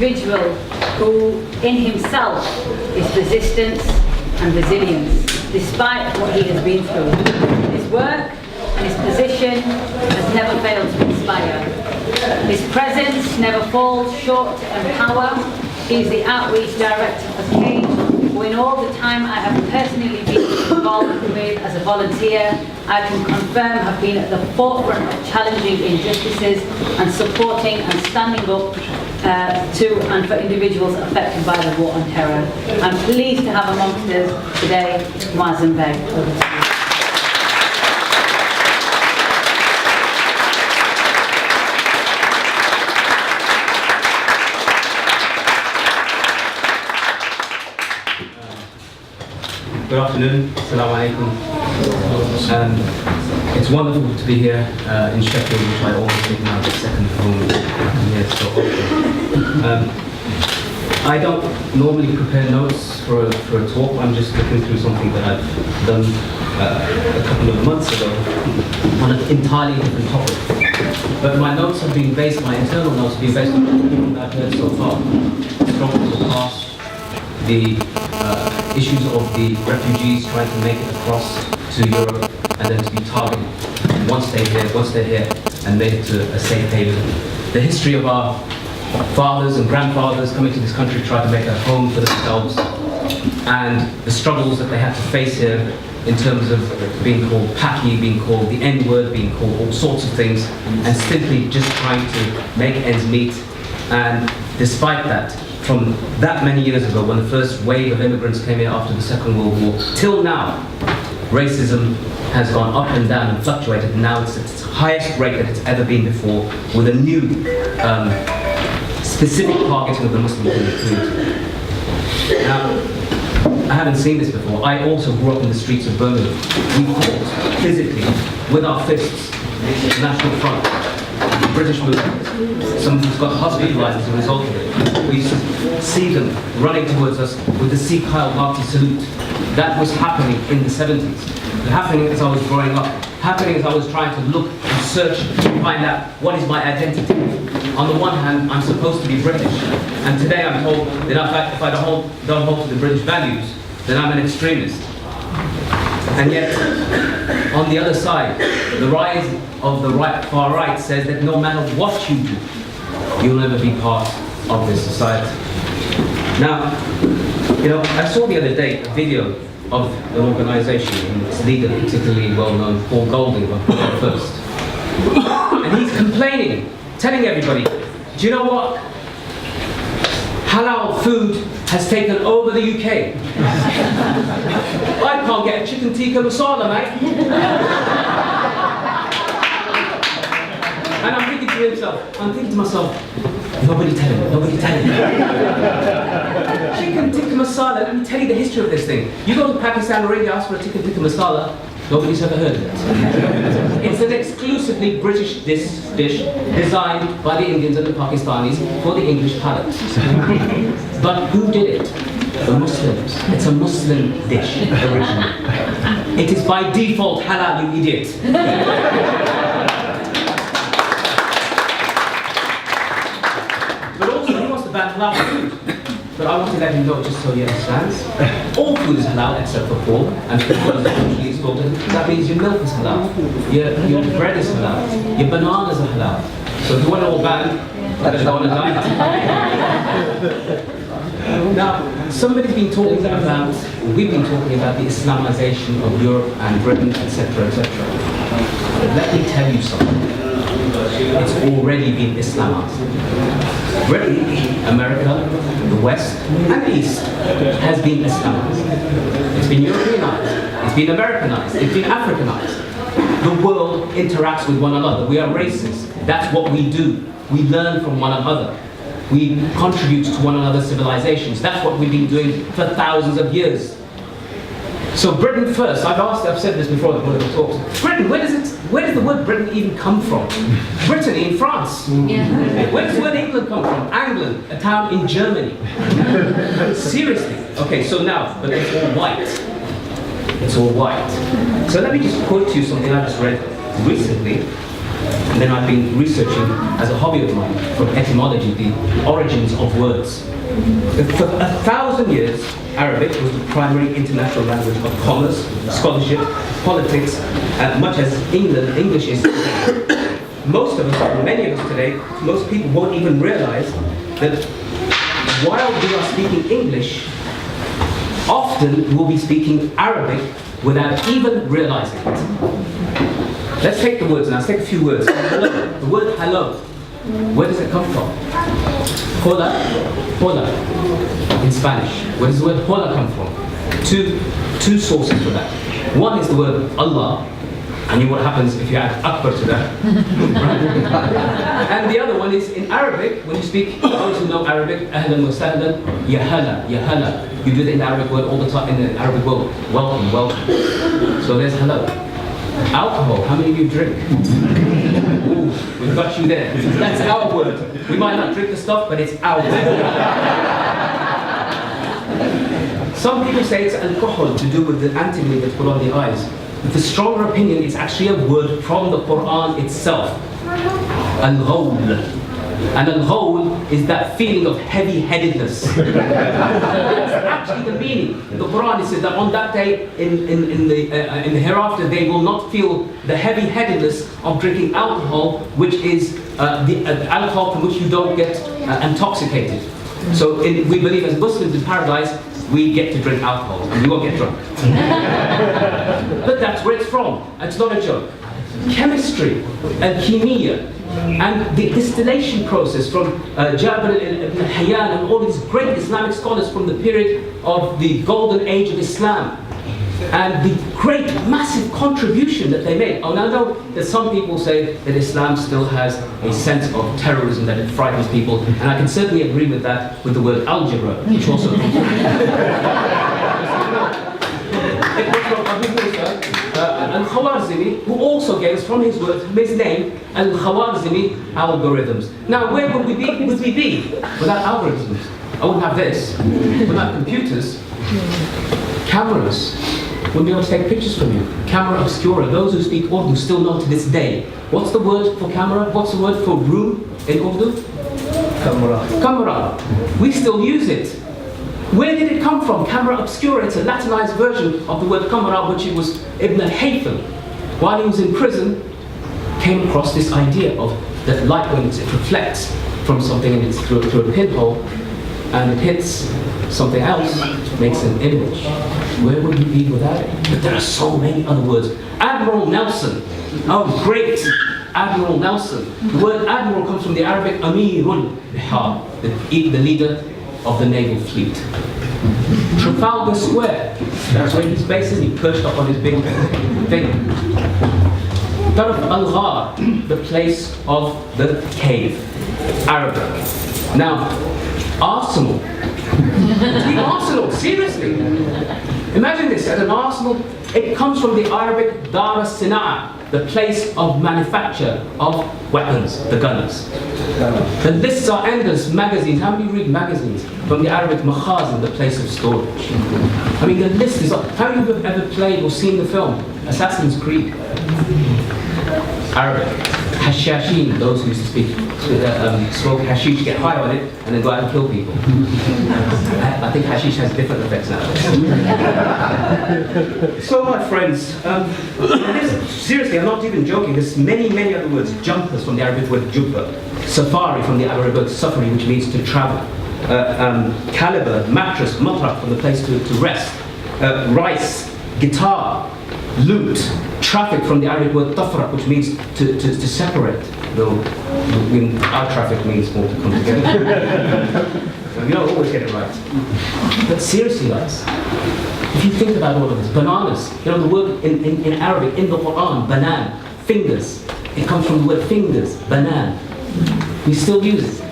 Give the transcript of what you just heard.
individual who in himself is resistance and resilience, despite what he has been through. His work and his position has never failed to inspire. His presence never falls short of power. He is the outreach director for CAGE, who in all the time I have personally been involved with as a volunteer, I can confirm have been at the forefront of challenging injustices and supporting and standing up to and for individuals affected by the war on terror. I'm pleased to have amongst us today Muazzam Beg. Over to you. Good afternoon, Assalamu alaikum. It's wonderful to be here in Sheffield, which I always think now is second home. I come here so often. I don't normally prepare notes for a talk. I'm just looking through something that I've done a couple of months ago on an entirely different topic. But my notes have been based, my internal notes have been based on everything I've heard so far. Struggle to pass, the issues of the refugees trying to make it across to Europe and then to be targeted once they're here and made it to a safe haven. The history of our fathers and grandfathers coming to this country to try to make a home for themselves, and the struggles that they had to face here in terms of being called Paki, being called the N-word, being called all sorts of things, and simply just trying to make ends meet. And despite that, from that many years ago, when the first wave of immigrants came here after the Second World War, till now, racism has gone up and down and fluctuated. Now it's at its highest rate that it's ever been before, with a new specific targeting of the Muslim community. Now, I haven't seen this before. I also grew up in the streets of Birmingham. We fought physically with our fists, the National Front, the British movement. Somebody who's got hospitalized as a result of it. We used to see them running towards us with the Sikh Heil Bhakti salute. That was happening in the 70s. Happening as I was growing up. Happening as I was trying to look and search to find out what is my identity. On the one hand, I'm supposed to be British, and today I'm told that if I don't hold to the British values, then I'm an extremist. And yet, on the other side, the rise of the far right says that no matter what you do, you'll never be part of this society. Now, I saw the other day a video of an organization, and its leader, particularly well-known, Paul Golding, first. And he's complaining, telling everybody, do you know what? Halal food has taken over the UK. I can't get a chicken tikka masala, mate. And I'm thinking to myself, nobody tell him. Chicken tikka masala, let me tell you the history of this thing. You go to Pakistan already, ask for a chicken tikka masala, nobody's ever heard of it. It's an exclusively British dish designed by the Indians and the Pakistanis for the English palate. But who did it? The Muslims. It's a Muslim dish, originally. It is by default halal, you idiot. But also, he wants to ban halal food. But I want to let him know, just so he understands, all food is halal except for pork, and pork is actually exported. That means your milk is halal, your bread is halal, your bananas are halal. So if you want it all banned, let's go on a diet. Now, somebody's been talking about, we've been talking about the Islamization of Europe and Britain, etc., etc. Let me tell you something. It's already been Islamized. Britain, America, the West, and the East has been Islamized. It's been Europeanized, it's been Americanized, it's been Africanized. The world interacts with one another. We are races. That's what we do. We learn from one another. We contribute to one another's civilizations. That's what we've been doing for thousands of years. So Britain first, I've said this before in one of the talks. Britain, where does the word Britain even come from? Brittany in France. Yeah. Where does the word England come from? Angland, a town in Germany. Seriously. Okay, so now, but it's all white. It's all white. So let me just quote to you something I just read recently And then I've been researching as a hobby of mine from etymology, the origins of words. For 1,000 years, Arabic was the primary international language of commerce, scholarship, politics, much as English is today. Most of us, or many of us today, most people won't even realize that while we are speaking English, often we'll be speaking Arabic without even realizing it. Let's take the words now. Let's take a few words. Hello. The word hello. Where does it come from? Hola. Hola. In Spanish. Where does the word hola come from? Two sources for that. One is the word Allah. And you know what happens if you add Akbar to that. And the other one is in Arabic, when you speak, those who know Arabic, ahlan wa sahlan, ya hala, ya hala. You do it in the Arabic word all the time, in the Arabic world. Welcome, welcome. So there's hello. Alcohol, how many of you drink? Ooh, we've got you there. That's our word. We might not drink the stuff, but it's our word. Some people say it's alcohol to do with the antimony that's put on the eyes. The stronger opinion is actually a word from the Quran itself. Al-Ghawl. And Al-Ghawl is that feeling of heavy-headedness. That's actually the meaning. The Quran says that on that day, in the hereafter, they will not feel the heavy-headedness of drinking alcohol, which is the alcohol from which you don't get intoxicated. So we believe as Muslims in paradise, we get to drink alcohol and we won't get drunk. But that's where it's from. It's not a joke. Chemistry, alchemia, and the distillation process from Jabir ibn Hayyan and all these great Islamic scholars from the period of the golden age of Islam. And the great, massive contribution that they made. Oh, now I know that some people say that Islam still has a sense of terrorism, that it frightens people, and I can certainly agree with that with the word algebra, which also comes from it was from Abu Musa al-Khwarizmi, who also gave us from his name, al-Khwarizmi algorithms. Now, where would we be? Without algorithms? I wouldn't have this. Without computers, cameras wouldn't be able to take pictures from you. Camera obscura, those who speak Urdu still know to this day. What's the word for camera? What's the word for room in Urdu? Camera. Camera. We still use it. Where did it come from? Camera obscura, it's a Latinized version of the word camera, which it was Ibn al-Haytham, while he was in prison, came across this idea of that light, when it reflects from something and it's through a pinhole, and it hits something else, makes an image. Where would we be without it? But there are so many other words. Admiral Nelson, oh great Admiral Nelson. The word admiral comes from the Arabic Amirul Bihar, the leader of the naval fleet. Trafalgar Square, that's where he's based, he perched up on his big thing. Taraf al-Ghar, the place of the cave, Arabic. Now, arsenal. The arsenal, seriously. Imagine this, at an arsenal, it comes from the Arabic Dar as-Sina'a, the place of manufacture of weapons, the gunners. The lists are endless. Magazines, how many read magazines? From the Arabic makhazin, the place of storage. I mean, the list is, how many of you have ever played or seen the film Assassin's Creed? Arabic. Hashashin, those who used to smoke hashish, get high on it, and then go out and kill people. I think hashish has different effects now. So my friends, seriously, I'm not even joking, there's many, many other words. Jumpers from the Arabic word jubba. Safari from the Arabic word safari, which means to travel. Caliber, mattress, matraq, from the place to rest. Rice, guitar, lute. Traffic from the Arabic word tafraq, which means to separate, though our traffic means more to come together. We don't always get it right. But seriously, guys, if you think about all of this, bananas, you know the word in Arabic, in the Quran, banan, fingers, it comes from the word fingers, banan. We still use it.